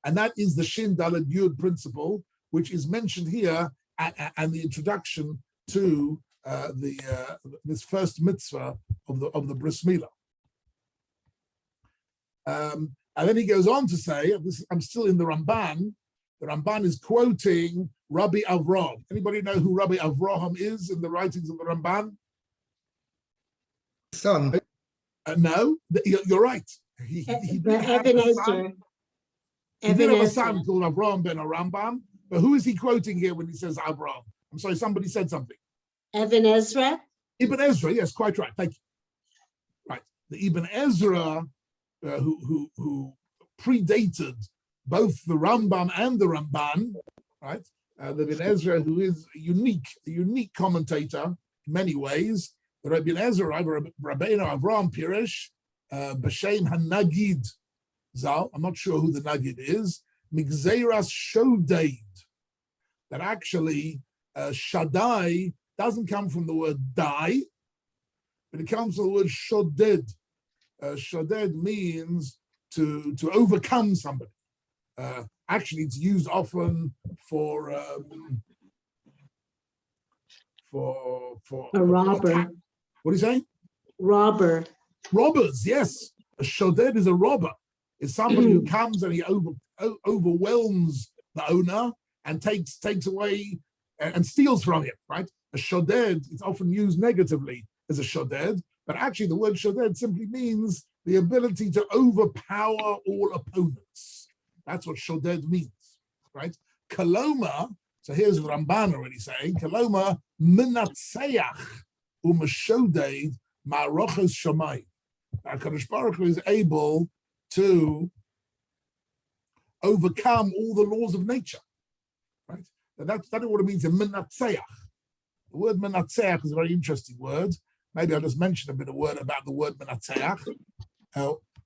And that is the Shin Daled Yud principle, which is mentioned here and the introduction to this first mitzvah of the bris milah. And then he goes on to say, I'm still in the Ramban. The Ramban is quoting Rabbi Avraham. Anybody know who Rabbi Avraham is in the writings of the Ramban? Son. No, you're right. He did have a son. He did have a son called Avraham ben Rambam. But who is he quoting here when he says Avraham? I'm sorry, somebody said something. Ibn Ezra? Ibn Ezra, yes, quite right. Thank you. Right. The Ibn Ezra, who predated both the Rambam and the Ramban, right? The Ibn Ezra, who is a unique commentator in many ways. The Ibn Ezra, Rabbeinu Avraham Pirish, B'Shem HaNagid Zal, I'm not sure who the Nagid is, Migzeras Shodeid, that actually Shaddai doesn't come from the word die, but it comes from the word Shoded. Shoded means to overcome somebody. Actually, it's used often for a robber. Attack. What do you say? Robber. Robbers, yes. A shoded is a robber. It's somebody who comes and he overwhelms the owner and takes away and steals from him, right? A shoded is often used negatively as a shoded, but actually the word shoded simply means the ability to overpower all opponents. That's what shoded means, right? Kaloma, so here's the Ramban already saying, Kaloma menatseach u'mashoded ma'roches shamayim. HaKadosh Baruch Hu is able to overcome all the laws of nature, right? And that's what it means in menatseach. The word menatseach is a very interesting word. Maybe I'll just mention a bit of word about the word menatseach.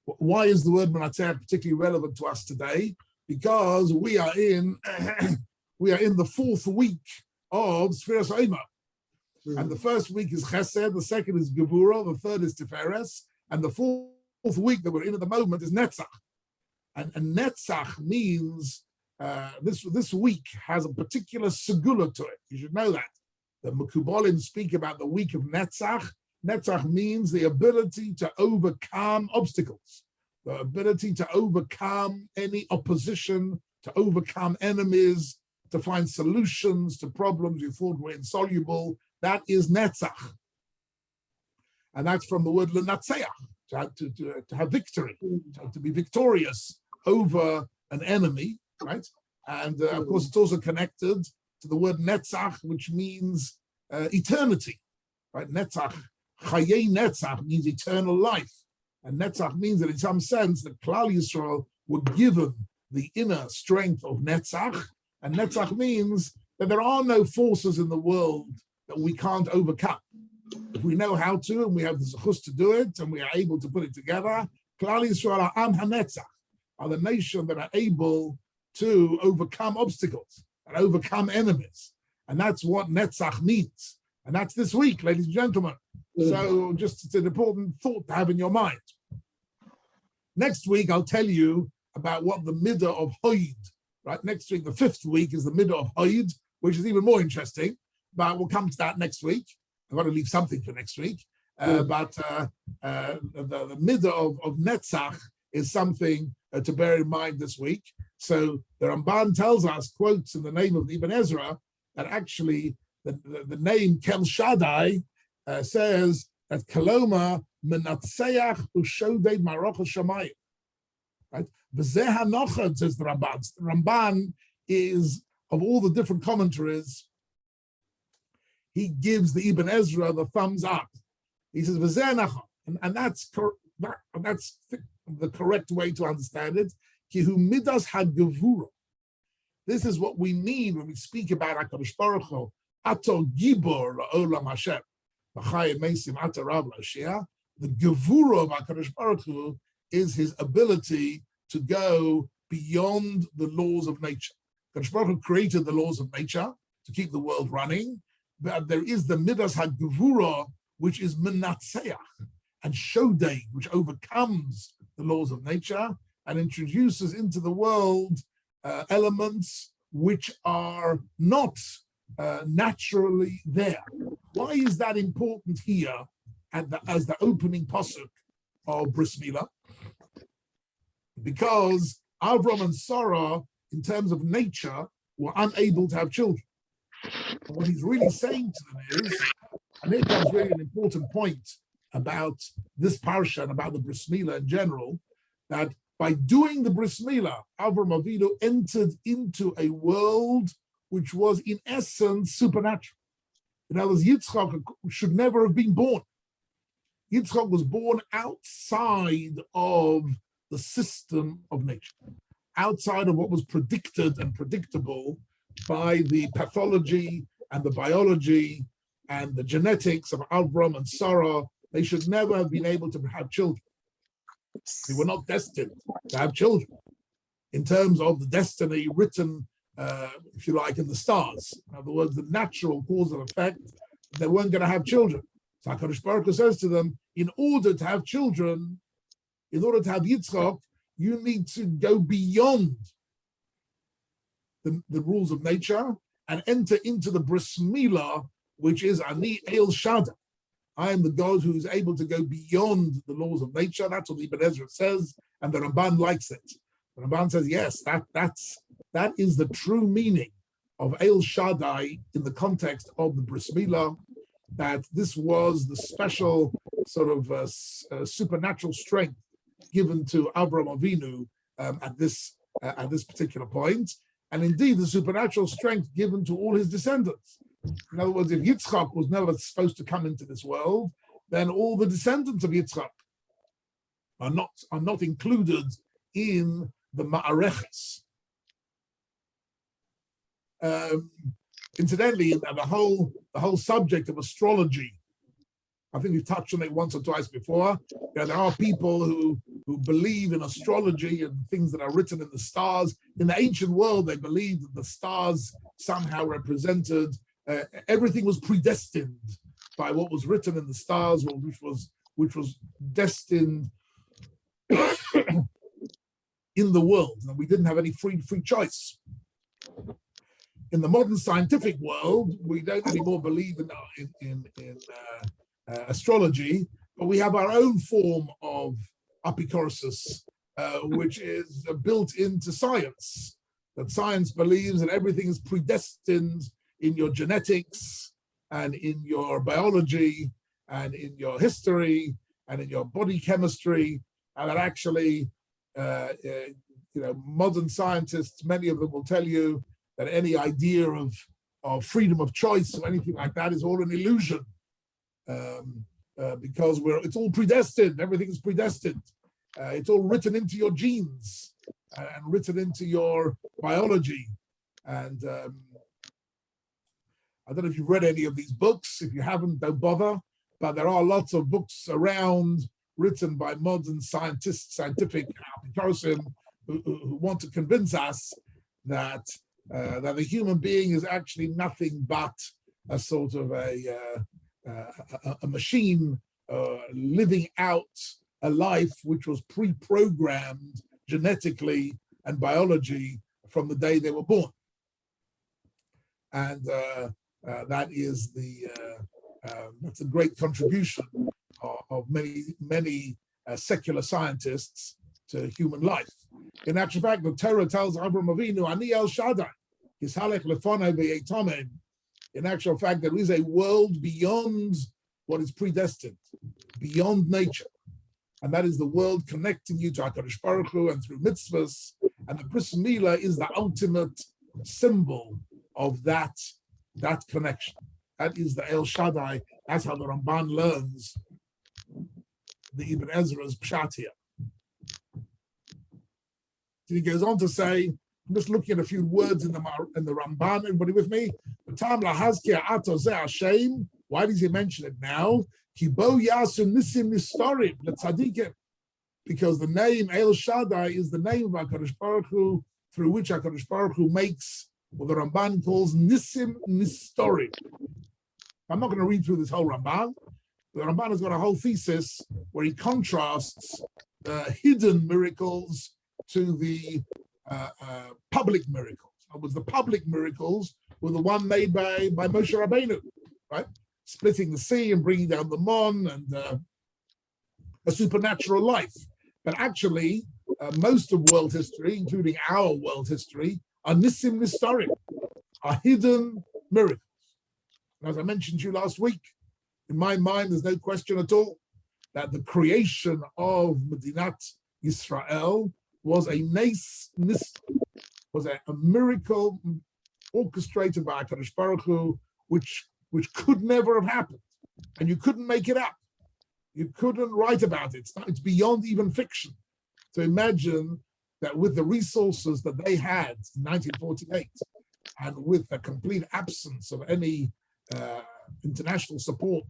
Why is the word menatseach particularly relevant to us today? Because we are in the fourth week of Sfiras Omer. And the first week is Chesed, the second is Gevurah, the third is Tiferes, and the fourth week that we're in at the moment is Netzach. And Netzach means this week has a particular segula to it. You should know that. The Mekubalim speak about the week of Netzach. Netzach means the ability to overcome obstacles, the ability to overcome any opposition, to overcome enemies, to find solutions to problems you thought were insoluble. That is Netzach. And that's from the word Lenatzeach, to have victory, to be victorious over an enemy, right? And of course, it's also connected to the word Netzach, which means eternity, right? Netzach, Chayei Netzach means eternal life. And Netzach means that in some sense, that Klal Yisrael were given the inner strength of Netzach. And Netzach means that there are no forces in the world that we can't overcome. If we know how to, and we have the zechus to do it, and we are able to put it together, Klal Yisrael Am HaNetzach are the nation that are able to overcome obstacles and overcome enemies. And that's what Netzach means. And that's this week, ladies and gentlemen. So just it's an important thought to have in your mind. Next week, I'll tell you about what the Midah of Hoid, right? Next week, the 5th week, is the Midah of Hoid, which is even more interesting, but we'll come to that next week. I've got to leave something for next week. But the Midah of Netzach is something to bear in mind this week. So the Ramban tells us, quotes in the name of Ibn Ezra, that actually the name Kel Shaddai says that Kaloma Menatseach Ushodei Maroch Shamayim. Right? V'zeh Hanochad, says the Ramban. The Ramban is, of all the different commentaries, he gives the Ibn Ezra the thumbs up. He says V'zeh Hanochad, and that's the correct way to understand it. Kihu Midas HaGevura. This is what we mean when we speak about HaKadosh Baruch Hu. Ato Gibor La'olam Hashem. The Gevura of HaKadosh Baruch Hu is his ability to go beyond the laws of nature. HaKadosh Baruch Hu created the laws of nature to keep the world running, but there is the Midas HaGevura, which is Menatseach, and Shodei, which overcomes the laws of nature and introduces into the world elements which are not naturally there. Why is that important here as the opening pasuk of Bris Milah? Because Avram and Sarah, in terms of nature, were unable to have children. And what he's really saying to them is, and here comes really an important point about this parsha and about the Bris Milah in general, that by doing the Bris Milah, Avram Avinu entered into a world which was in essence supernatural. In other words, Yitzchak should never have been born. Yitzchak was born outside of the system of nature, outside of what was predicted and predictable by the pathology and the biology and the genetics of Avram and Sarah. They should never have been able to have children. They were not destined to have children in terms of the destiny written, if you like, in the stars. In other words, the natural cause and effect, they weren't going to have children. So HaKadosh Baruch Hu says to them, in order to have children, in order to have Yitzchak, you need to go beyond the rules of nature and enter into the Bris Milah, which is Ani El Shaddai. I am the God who is able to go beyond the laws of nature. That's what Ibn Ezra says, and the Ramban likes it. The Ramban says, yes, that is the true meaning of El Shaddai in the context of the Bris Milah, that this was the special sort of supernatural strength given to Avraham Avinu at this particular point, and indeed the supernatural strength given to all his descendants. In other words, if Yitzchak was never supposed to come into this world, then all the descendants of Yitzchak are not included in the Ma'areches. Incidentally, the whole subject of astrology, I think we've touched on it once or twice before. There are people who believe in astrology and things that are written in the stars. In the ancient world, they believed that the stars somehow represented everything was predestined by what was written in the stars, which was destined in the world, and we didn't have any free choice. In the modern scientific world, we don't anymore believe in astrology, but we have our own form of apicorsis, which is built into science. That science believes that everything is predestined in your genetics and in your biology and in your history and in your body chemistry, and that actually, modern scientists, many of them will tell you that any idea of freedom of choice or anything like that is all an illusion, because it's all predestined. Everything is predestined. It's all written into your genes and written into your biology. And I don't know if you've read any of these books. If you haven't, don't bother. But there are lots of books around written by modern scientists, scientific person who want to convince us that that the human being is actually nothing but a sort of a machine living out a life which was pre-programmed genetically and biology from the day they were born. And that is that's a great contribution of many secular scientists to human life. In actual fact, the Torah tells Avraham Avinu, "Ani El Shaddai, Yishalech Lefonai V'Yetomim." In actual fact, there is a world beyond what is predestined, beyond nature, and that is the world connecting you to HaKadosh Baruch Hu and through mitzvahs. And the Bris Milah is the ultimate symbol of that connection. That is the El Shaddai. That's how the Ramban learns the Ibn Ezra's Pshat here. So he goes on to say, I'm just looking at a few words in the Ramban. Everybody with me? Why does he mention it now? Because the name El Shaddai is the name of HaKadosh Baruch Hu, through which HaKadosh Baruch Hu makes what the Ramban calls Nisim Nistorim. I'm not going to read through this whole Ramban. The Ramban has got a whole thesis where he contrasts hidden miracles to the public miracles. In other words, the public miracles were the one made by Moshe Rabbeinu, right? Splitting the sea and bringing down the Mon and a supernatural life. But actually, most of world history, including our world history, are Nisim Nistorim, are hidden miracles. And as I mentioned to you last week, in my mind, there's no question at all that the creation of Medinat Yisrael was a miracle orchestrated by HaKadosh Baruch Hu, which could never have happened, and you couldn't make it up. You couldn't write about it. It's beyond even fiction. So imagine that with the resources that they had in 1948, and with the complete absence of any international support,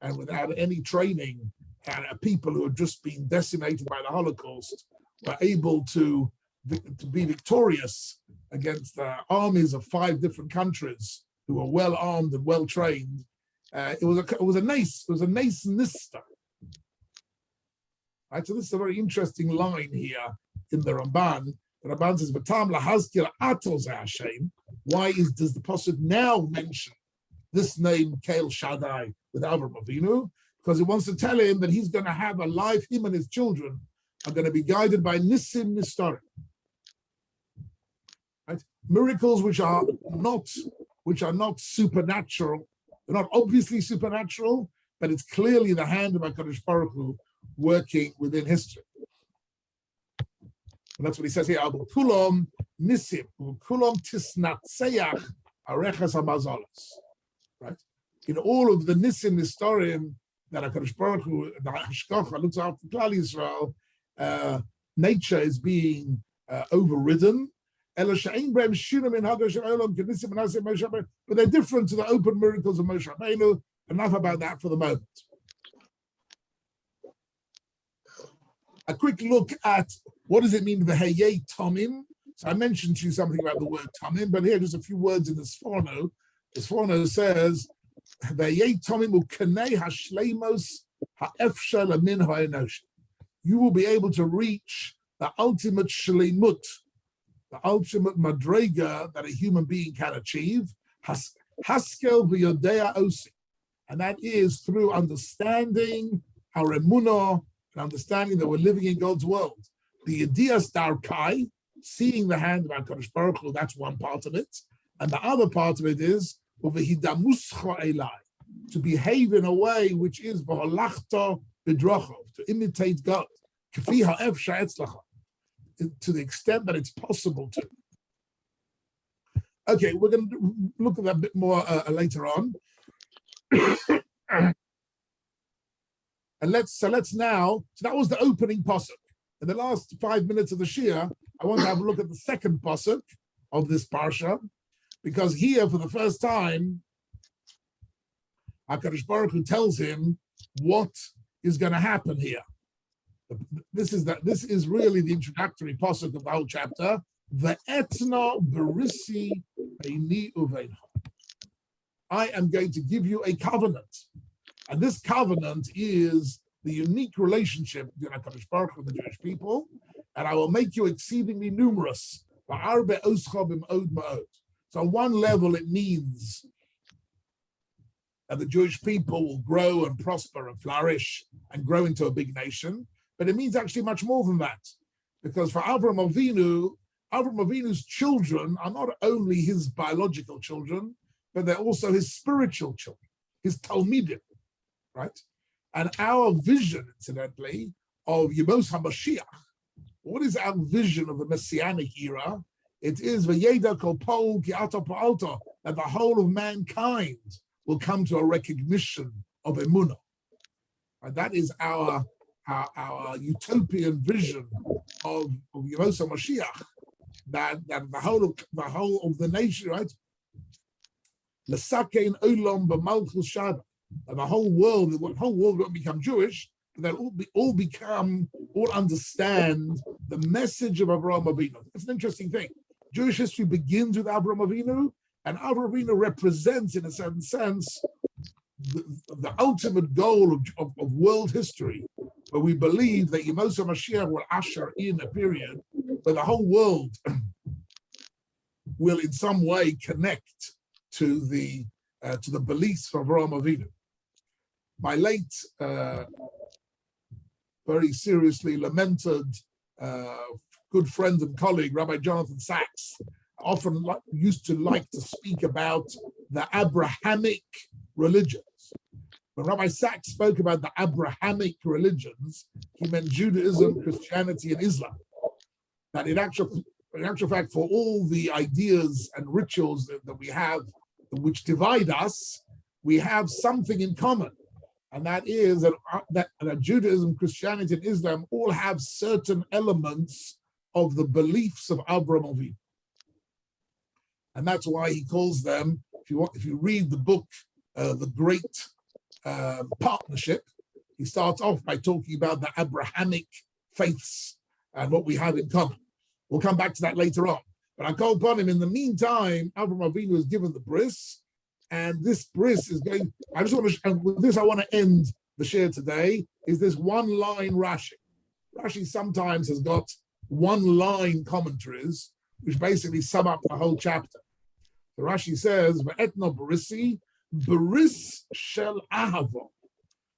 and without any training, and people who had just been decimated by the Holocaust were able to be victorious against armies of 5 different countries who were well armed and well trained. It was a nace nista. Right, so this is a very interesting line here in the Ramban. The Ramban says, "V'tam lahazkir ato ze Hashem." Why does the pasuk now mention this name, Kel Shaddai, with Avraham Avinu? Because it wants to tell him that he's going to have a life. Him and his children are going to be guided by Nisim Nistorim. Right? Miracles which are not supernatural. They're not obviously supernatural, but it's clearly the hand of HaKadosh Baruch Hu working within history. And that's what he says here. Kulom Nisim, Kulom Tisnatseach Arechas Hamazolos. Right? In all of the Nisim Nistorim that HaKadosh Baruch Hu, the Hashgacha looks after Klal Yisrael, nature is being overridden. But they're different to the open miracles of Moshe Rabbeinu. Enough about that for the moment. A quick look at what does it mean, V'heyei Tomim. So I mentioned to you something about the word Tomim, but here just a few words in the Sforno. The Sforno says, V'heyei Tomim u'kenei hashleimos ha'efshar lamin ha'enosh. You will be able to reach the ultimate shleimut, the ultimate madrega that a human being can achieve, haskel v'yodea osi, and that is through understanding our emunah, and understanding that we're living in God's world. The yedias darkai, seeing the hand of HaKadosh Baruch Hu, that's one part of it, and the other part of it is uvehidamuscha elai, to behave in a way which is v'holachta b'drachov, to imitate God, k'fi ha'efsha etzlacha, to the extent that it's possible to. Okay, we're going to look at that a bit more later on. And let's now, so that was the opening pasuk. in the last 5 minutes of the Shia, I want to have a look at the second pasuk of this parsha, because here, for the first time, HaKadosh Baruch Hu tells him what is going to happen here. This is really the introductory pasuk of the whole chapter. Ve'etna berisi beini uveincha. I am going to give you a covenant, and this covenant is the unique relationship between HaKadosh Baruch Hu and the Jewish people, and I will make you exceedingly numerous. So on one level, it means that the Jewish people will grow and prosper and flourish and grow into a big nation, but it means actually much more than that, because for Avraham Avinu's children are not only his biological children, but they're also his spiritual children, his Talmidim, right? And our vision, incidentally, of Yemos HaMashiach, what is our vision of the Messianic era? It is V'yeda kol pol ki ata pa'alta, that the whole of mankind will come to a recognition of Emunah. And that is our utopian vision of Yemos HaMashiach, that the whole of the nation, right? L'sakein olam b'malchus shava. And the whole world won't become Jewish, but they'll all understand the message of Avraham Avinu. It's an interesting thing. Jewish history begins with Avraham Avinu, and Avraham Avinu represents, in a certain sense, the ultimate goal of world history, where we believe that Yemos HaMashiach will usher in a period where the whole world will in some way connect to the beliefs of Avraham Avinu. My late, very seriously lamented good friend and colleague, Rabbi Jonathan Sachs, often used to like to speak about the Abrahamic religions. When Rabbi Sachs spoke about the Abrahamic religions, he meant Judaism, Christianity, and Islam. That in actual fact, for all the ideas and rituals that we have, which divide us, we have something in common. And that is that Judaism, Christianity, and Islam all have certain elements of the beliefs of Avraham Avinu. And that's why he calls them, if you read the book, The Great Partnership, he starts off by talking about the Abrahamic faiths and what we have in common. We'll come back to that later on. But I call upon him. In the meantime, Avraham Avinu is given the bris, and this bris is going. And with this, I want to end the share today. Is this one-line Rashi? Rashi sometimes has got one-line commentaries, which basically sum up the whole chapter. So Rashi says, "Ve'etno barisi baris shel ahava."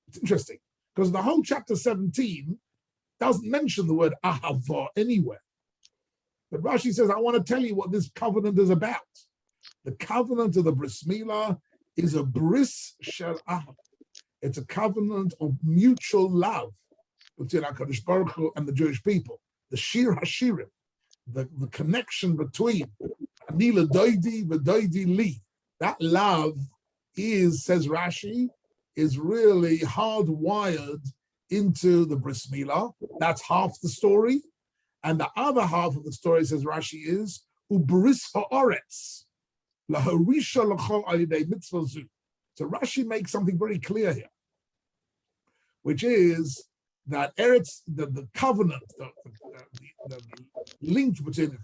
It's interesting because the whole chapter 17 doesn't mention the word ahava anywhere. But Rashi says, I want to tell you what this covenant is about. The covenant of the Bris Milah is a bris shel ahava. It's a covenant of mutual love between HaKadosh Baruch Hu and the Jewish people. The Shir Hashirim, the connection between Ani l'doidi v'doidi li. That love is, says Rashi, is really hardwired into the Bris Milah. That's half the story. And the other half of the story, says Rashi, is ubris ha'aretz laharisha l'chol alidei mitzvah zu. So Rashi makes something very clear here, which is that Eretz, the covenant, the link between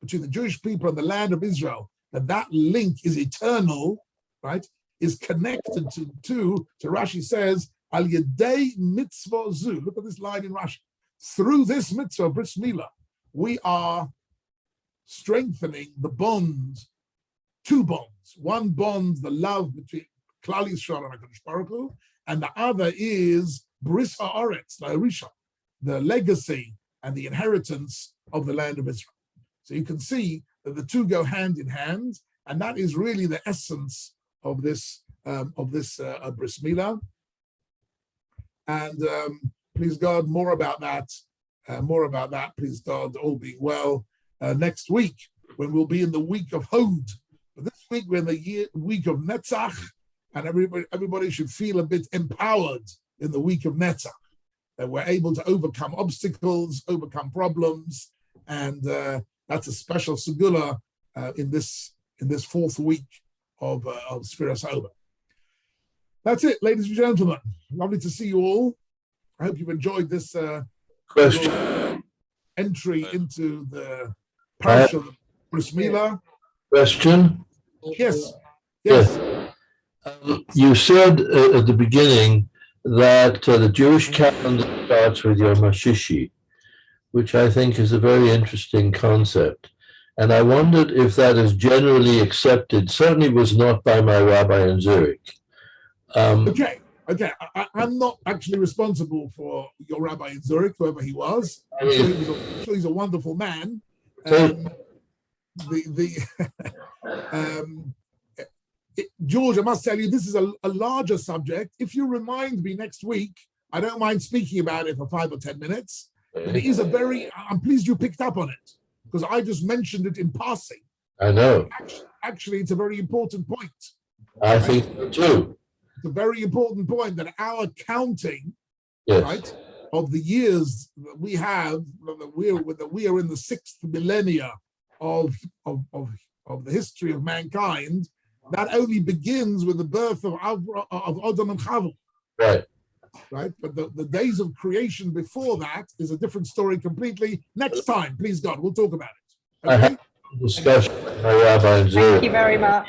the Jewish people and the land of Israel, that link is eternal, right? Is connected to Rashi says al yedei mitzvah zu. Look at this line in Rashi. Through this mitzvah, Bris Milah, we are strengthening the bond, two bonds. One bond, the love between Klal Yisrael and HaKadosh Baruch Hu, and the other is Bris Ha'aretz, La'arisha, the legacy and the inheritance of the land of Israel. So you can see that the two go hand in hand, and that is really the essence of this Bris Milah. And please God, more about that. Please God, all being well. Next week, when we'll be in the week of Hod. But this week, we're in the week of Netzach, and everybody should feel a bit empowered in the week of Netzach. that we're able to overcome obstacles, overcome problems, and that's a special segula in this fourth week of Sfiras Omer. That's it, ladies and gentlemen. Lovely to see you all. I hope you've enjoyed this entry into the parasha of Bris Milah. Question? Yes. You said at the beginning that the Jewish calendar starts with Yom HaShishi, which I think is a very interesting concept. And I wondered if that is generally accepted. Certainly was not by my rabbi in Zurich. Okay. I'm not actually responsible for your rabbi in Zurich, whoever he was. I'm sure he's a wonderful man. George, I must tell you, this is a larger subject. If you remind me next week, I don't mind speaking about it for 5 or 10 minutes. And it is I'm pleased you picked up on it, because I just mentioned it in passing. I know. Actually, it's a very important point. I think so too. It's a very important point that our counting, Yes. right, of the years that we have, that we are in the 6th millennia of the history of mankind, that only begins with the birth of Adam and Chava. Right? But the days of creation before that is a different story completely. Next time, please God, we'll talk about it. Okay? I had a discussion with my rabbi in Zurich. Thank you very much.